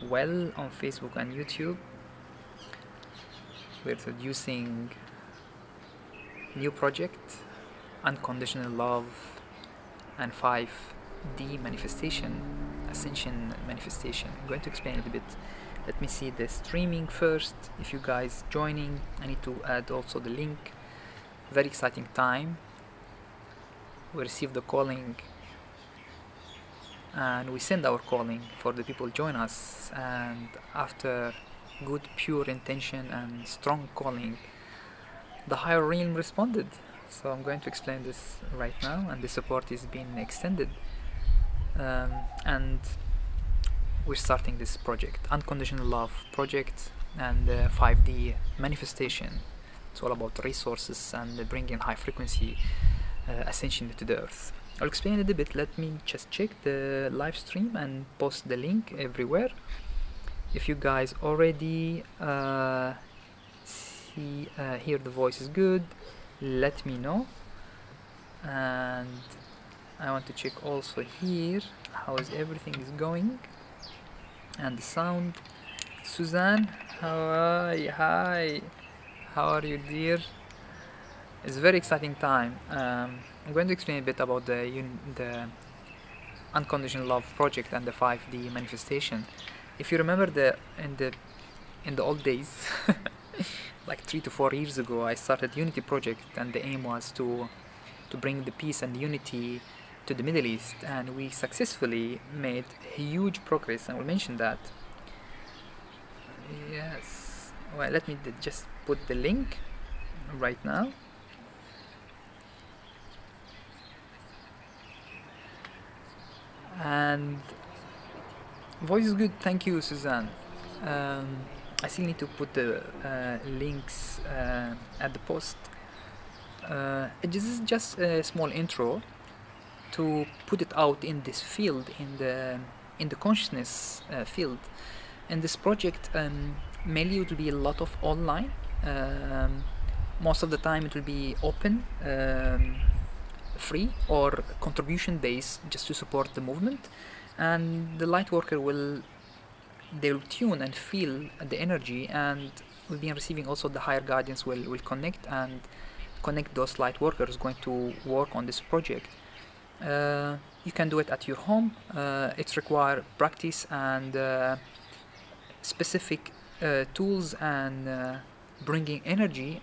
well on Facebook and YouTube. We're introducing a new project, Unconditional Love and 5D manifestation, Ascension manifestation. I'm going to explain it a bit. Let me see the streaming first. If you guys joining, I need to add also the link. Very exciting time. We receive the calling and we send our calling for the people join us, and after good pure intention and strong calling, the higher realm responded. So I'm going to explain this right now, and the support is being extended, and we're starting this project, Unconditional Love project, and 5D manifestation. It's all about resources and bringing high frequency ascension to the earth. I'll explain it a bit. Let me just check the live stream and post the link everywhere. If you guys already hear the voice is good, let me know. And I want to check also here how is everything is going and the sound. Suzanne, how are you? Hi, how are you, dear? It's a very exciting time. I'm going to explain a bit about the Unconditional Love project and the 5D manifestation. If you remember, in the old days, like 3 to 4 years ago, I started Unity project, and the aim was to bring the peace and unity to the Middle East, and we successfully made huge progress. I will mention that. Yes. Well, let me just put the link right now. And voice is good, thank you, Suzanne. I still need to put the links at the post. This is just a small intro to put it out in this field, in the consciousness field. In this project, mainly it will be a lot of online. Most of the time it will be open, free or contribution based, just to support the movement, and the light worker they'll tune and feel the energy, and we've been receiving also the higher guidance will connect those light workers going to work on this project. You can do it at your home. It requires practice and specific tools and bringing energy,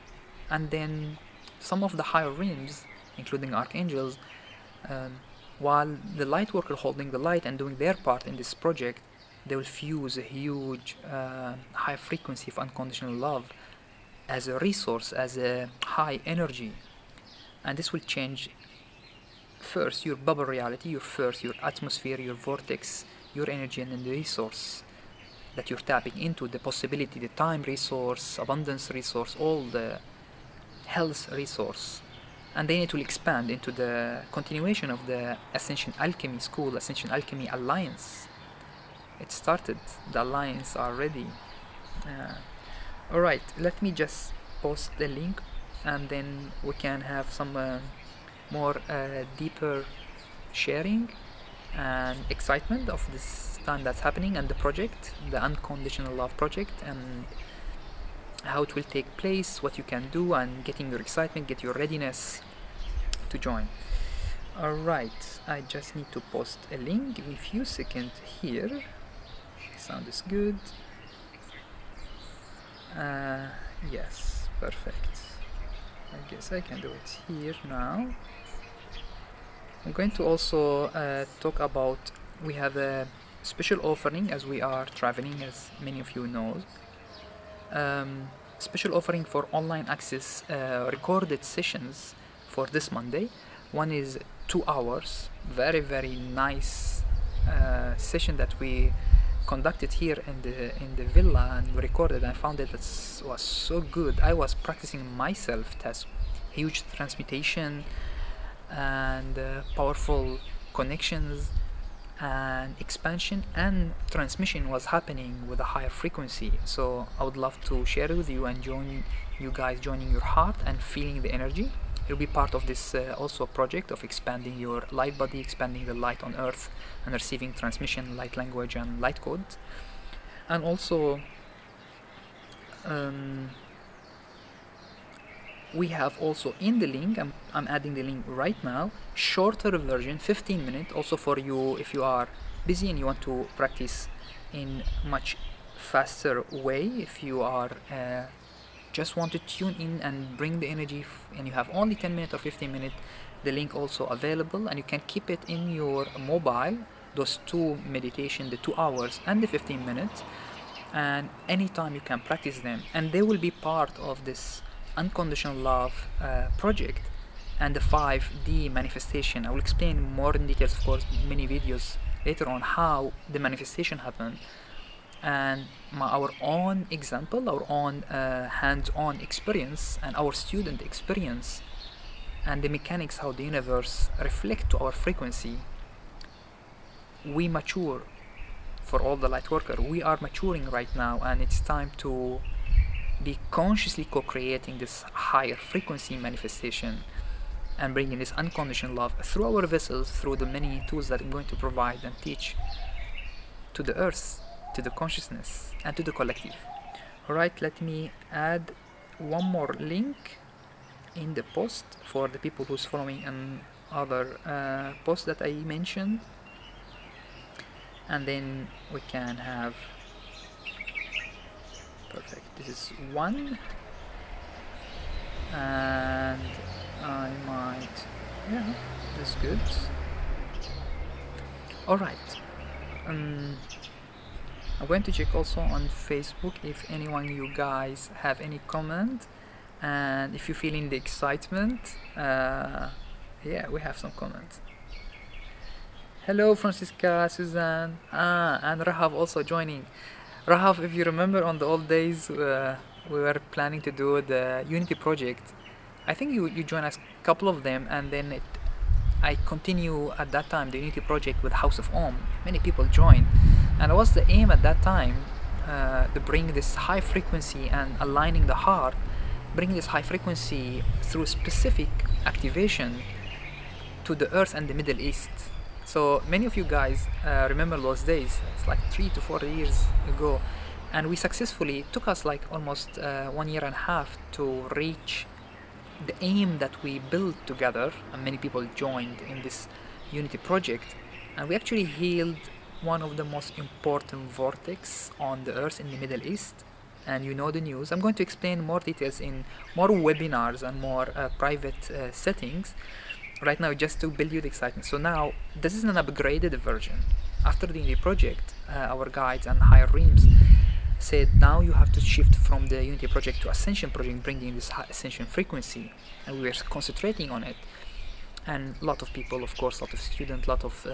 and then some of the higher realms, including archangels, while the light worker holding the light and doing their part in this project, they will fuse a huge high frequency of unconditional love as a resource, as a high energy, and this will change first your bubble reality, your atmosphere, your vortex, your energy, and then the resource that you're tapping into, the possibility, the time resource, abundance resource, all the health resource. And then it will expand into the continuation of the Ascension Alchemy School, Ascension Alchemy Alliance. It started, the Alliance are ready. Alright, let me just post the link, and then we can have some more deeper sharing and excitement of this time that's happening, and the project, the Unconditional Love project, and how it will take place, what you can do, and getting your excitement, get your readiness to join. Alright, I just need to post a link. Give me a few seconds here. Sound is good. Yes, perfect. I guess I can do it here now. I'm going to also talk about, we have a special offering as we are traveling, as many of you know. Special offering for online access, recorded sessions for this Monday. One is 2 hours, very nice session that we conducted here in the villa, and we recorded. I found it was so good. I was practicing myself. It has huge transmutation and powerful connections and expansion and transmission was happening with a higher frequency. So I would love to share it with you and join you guys, joining your heart and feeling the energy. It'll be part of this also project of expanding your light body, expanding the light on earth, and receiving transmission, light language, and light code. And also we have also in the link, I'm adding the link right now, shorter version, 15 minutes, also for you if you are busy and you want to practice in much faster way. If you are just want to tune in and bring the energy and you have only 10 minutes or 15 minutes, the link also available, and you can keep it in your mobile, those two meditation, the 2 hours and the 15 minutes, and anytime you can practice them, and they will be part of this Unconditional Love project and the 5D manifestation. I will explain more in details, of course, many videos later on, how the manifestation happened, and our own example, our own hands-on experience, and our student experience, and the mechanics, how the universe reflect to our frequency. We mature. For all the light worker, we are maturing right now, and it's time to be consciously co-creating this higher frequency manifestation and bringing this unconditional love through our vessels, through the many tools that I'm going to provide and teach to the earth, to the consciousness, and to the collective. Alright, let me add one more link in the post for the people who's following another post that I mentioned, and then we can have perfect. This is one, and I might, yeah, that's good. Alright, I'm going to check also on Facebook if anyone, you guys, have any comment, and if you're feeling the excitement. Yeah, we have some comments. Hello Francisca, Suzanne, and Rahav also joining. Rahav, if you remember on the old days, we were planning to do the Unity project. I think you joined us a couple of them, and then I continue at that time the Unity project with House of Om. Many people joined, and it was the aim at that time to bring this high frequency and aligning the heart, bring this high frequency through specific activation to the earth and the Middle East. So many of you guys remember those days. It's like 3 to 4 years ago, and we successfully, took us like almost 1 year and a half to reach the aim that we built together, and many people joined in this Unity project, and we actually healed one of the most important vortex on the earth in the Middle East. And you know the news. I'm going to explain more details in more webinars and more private settings. Right now, just to build you the excitement. So now, this is an upgraded version. After the Unity project, our guides and higher realms said, now you have to shift from the Unity project to Ascension project, bringing this high Ascension frequency, and we were concentrating on it. And a lot of people, of course, a lot of students, a lot of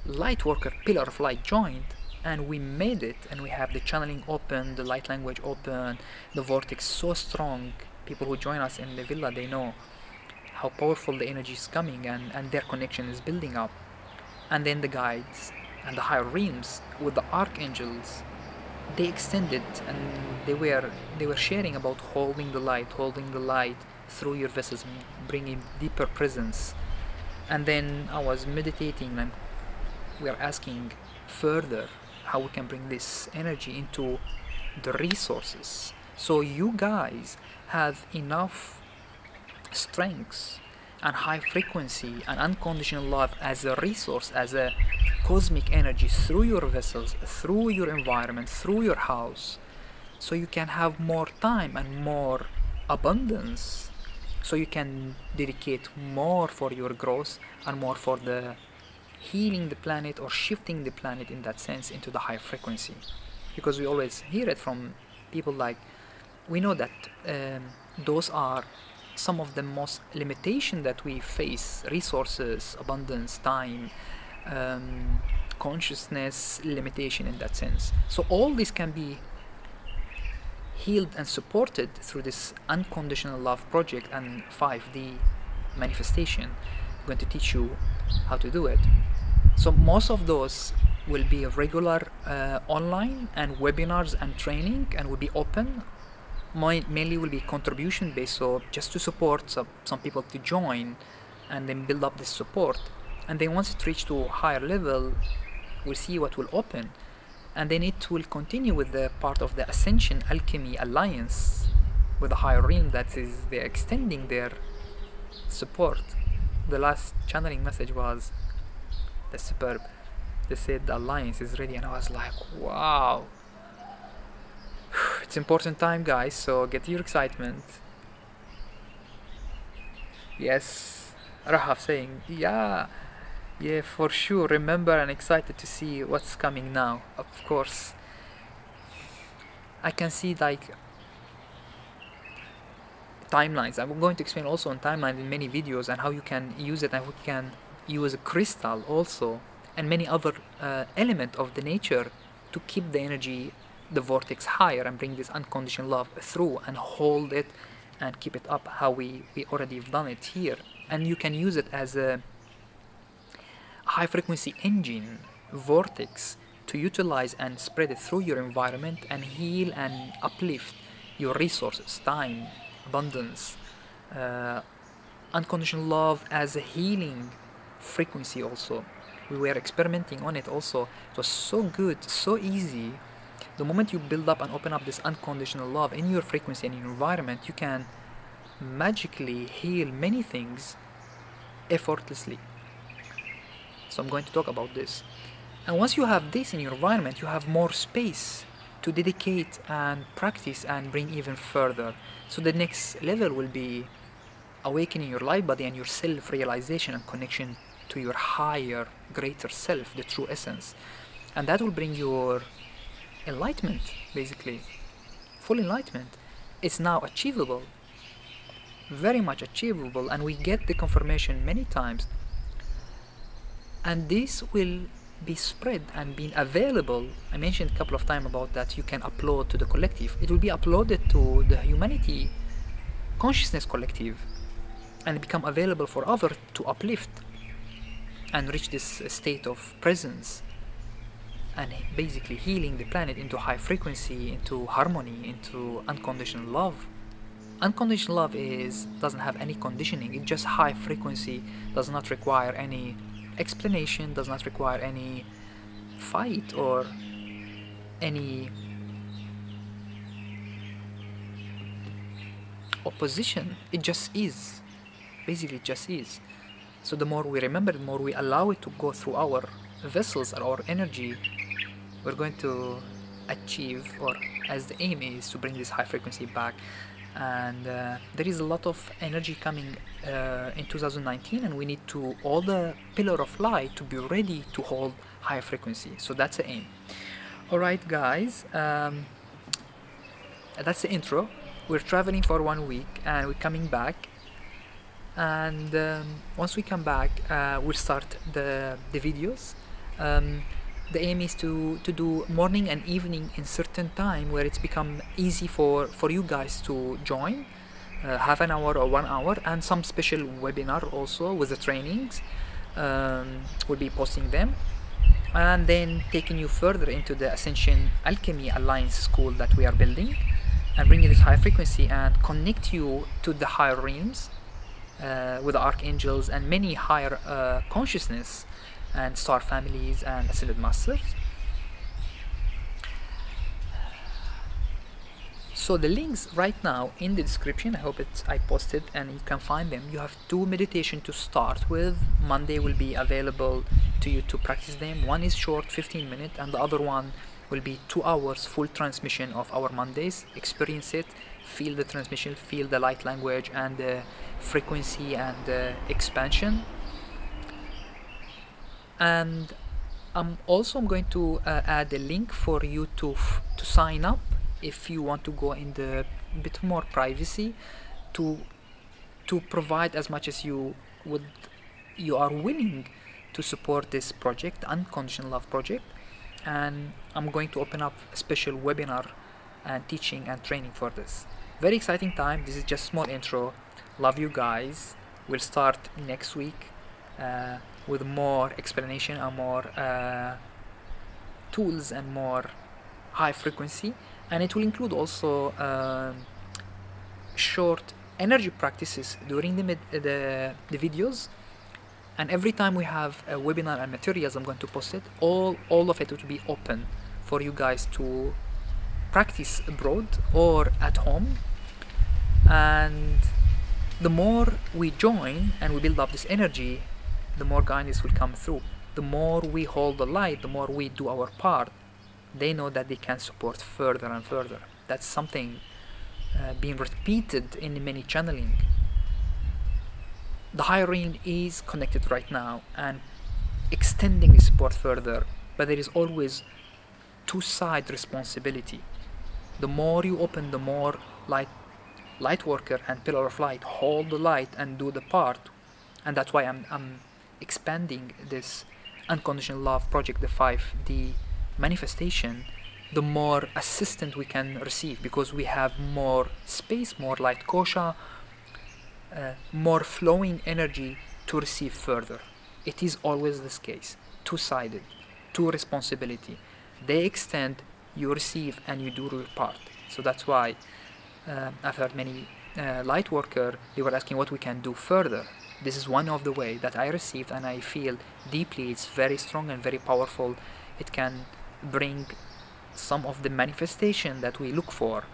light worker, pillar of light joined, and we made it, and we have the channeling open, the light language open, the vortex so strong. People who join us in the villa, they know how powerful the energy is coming, and their connection is building up. And then the guides and the higher realms with the archangels, they extended, and they were sharing about holding the light through your vessels, bringing deeper presence. And then I was meditating, and we are asking further how we can bring this energy into the resources, so you guys have enough strengths and high frequency and unconditional love as a resource, as a cosmic energy through your vessels, through your environment, through your house, so you can have more time and more abundance, so you can dedicate more for your growth and more for the healing the planet, or shifting the planet in that sense into the higher frequency. Because we always hear it from people, like, we know that those are some of the most limitation that we face: resources, abundance, time, consciousness limitation in that sense. So all this can be healed and supported through this Unconditional Love project and 5D manifestation. I'm going to teach you how to do it. So most of those will be regular online and webinars and training, and will be open. Mainly will be contribution based, so just to support some people to join and then build up this support. And then once it reaches to a higher level, we'll see what will open. and then it will continue with the part of the Ascension Alchemy Alliance with the higher realm, that is, they're extending their support. The last channeling message was, that's superb. They said the alliance is ready, and I was like, wow. It's important time, guys, so get your excitement. Yes, Rahaf saying, yeah, for sure, remember and excited to see what's coming now. Of course, I can see like timelines. I'm going to explain also on timeline in many videos, and how you can use it, and how you can use a crystal also, and many other element of the nature to keep the energy, the vortex higher, and bring this unconditional love through and hold it and keep it up, how we already have done it here. And you can use it as a high frequency engine vortex to utilize and spread it through your environment and heal and uplift your resources, time, abundance, unconditional love as a healing frequency also. We were experimenting on it also. It was so good, so easy. The moment you build up and open up this unconditional love in your frequency and in your environment, you can magically heal many things effortlessly. So I'm going to talk about this. And once you have this in your environment, you have more space to dedicate and practice and bring even further. So the next level will be awakening your light body and your self-realization and connection to your higher, greater self, the true essence. And that will bring your enlightenment, basically. Full enlightenment. It's now achievable. Very much achievable, and we get the confirmation many times. And this will be spread and be available. I mentioned a couple of times about that you can upload to the collective. It will be uploaded to the humanity consciousness collective and become available for others to uplift and reach this state of presence, and basically healing the planet into high frequency, into harmony, into unconditional love. Unconditional love doesn't have any conditioning. It's just high frequency, does not require any explanation, does not require any fight or any opposition. It just is. Basically, it just is. So the more we remember, the more we allow it to go through our vessels or our energy, we're going to achieve, or as the aim is, to bring this high frequency back. And there is a lot of energy coming in 2019, and we need to, all the pillar of light, to be ready to hold high frequency. So that's the aim. Alright guys, that's the intro. We're traveling for 1 week and we're coming back, and once we come back we'll start the videos. The aim is to do morning and evening in certain time where it's become easy for you guys to join, half an hour or 1 hour, and some special webinar also with the trainings. We'll be posting them, and then taking you further into the Ascension Alchemy Alliance school that we are building, and bringing this high frequency and connect you to the higher realms with the archangels and many higher consciousness and star families and ascended masters. So the links right now in the description, I hope I posted and you can find them. You have 2 meditation to start with. Monday will be available to you to practice them. One is short, 15 minutes, and the other one will be 2 hours full transmission of our Mondays. Experience it, feel the transmission, feel the light language and the frequency and the expansion. And I'm going to add a link for you to sign up if you want to go in the bit more privacy, to provide as much as you are willing to support this project, Unconditional Love project. And I'm going to open up a special webinar and teaching and training for this. Very exciting time. This is just small intro. Love you guys. We'll start next week with more explanation and more tools and more high frequency, and it will include also short energy practices during the videos. And every time we have a webinar and materials, I'm going to post it. All of it will be open for you guys to practice abroad or at home. And the more we join and we build up this energy, the more guidance will come through. The more we hold the light, the more we do our part, they know that they can support further and further. That's something being repeated in many channeling. The higher realm is connected right now and extending the support further, but there is always two-side responsibility. The more you open, the more light worker and pillar of light hold the light and do the part. And that's why I'm expanding this unconditional love project, the 5D manifestation. The more assistance we can receive, because we have more space, more light kosha, more flowing energy to receive further. It is always this case, two-sided, two responsibility. They extend, you receive, and you do your part. So that's why I've heard many light worker, they were asking what we can do further. This is one of the way that I received, and I feel deeply it's very strong and very powerful. It can bring some of the manifestation that we look for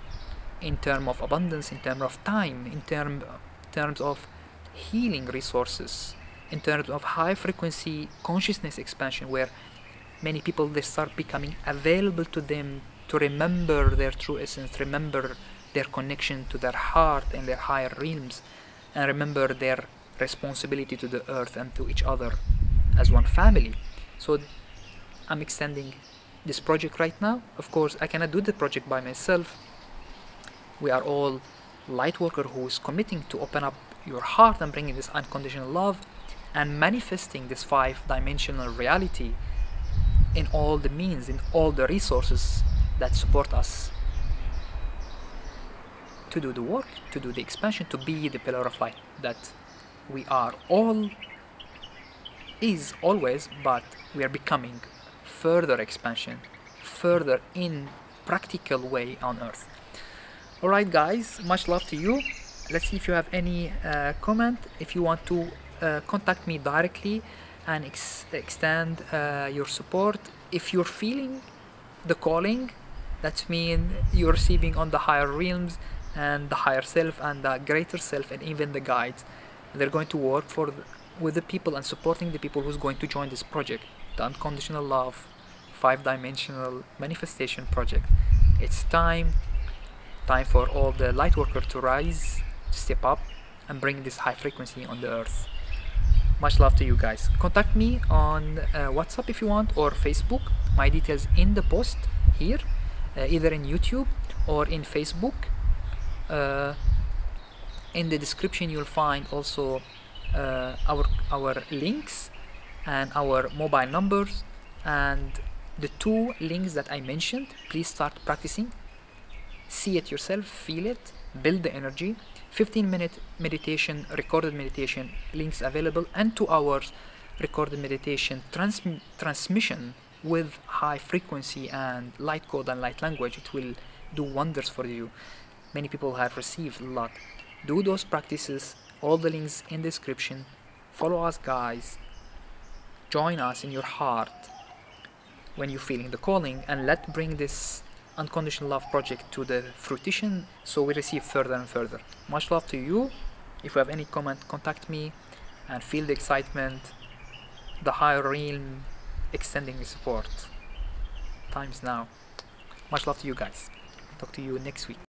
in terms of abundance, in terms of time, in terms of healing resources, in terms of high frequency consciousness expansion, where many people, they start becoming available to them to remember their true essence, remember their connection to their heart and their higher realms, and remember their responsibility to the earth and to each other as one family. So I'm extending this project right now. Of course, I cannot do the project by myself. We are all light worker who is committing to open up your heart and bringing this unconditional love and manifesting this 5-dimensional reality in all the means, in all the resources that support us to do the work, to do the expansion, to be the pillar of light that we are all is always, but we are becoming further expansion, further in practical way on earth. Alright guys, much love to you. Let's see if you have any comment. If you want to contact me directly and extend your support. If you're feeling the calling, that means you're receiving on the higher realms and the higher self and the greater self and even the guides. They're going to work with the people and supporting the people who's going to join this project, the Unconditional Love 5-dimensional manifestation project. It's time for all the light workers to rise, to step up and bring this high frequency on the earth. Much love to you guys. Contact me on WhatsApp if you want, or Facebook. My details in the post here, either in YouTube or in Facebook. In the description you'll find also our links and our mobile numbers, and the 2 links that I mentioned. Please start practicing, see it yourself, feel it, build the energy. 15-minute meditation, recorded meditation, links available, and 2 hours recorded meditation transmission with high frequency and light code and light language. It will do wonders for you. Many people have received a lot. Do those practices, all the links in the description. Follow us guys, join us in your heart when you're feeling the calling, and let's bring this Unconditional Love project to the fruition so we receive further and further. Much love to you. If you have any comment, contact me and feel the excitement, the higher realm extending the support. Time's now. Much love to you guys. Talk to you next week.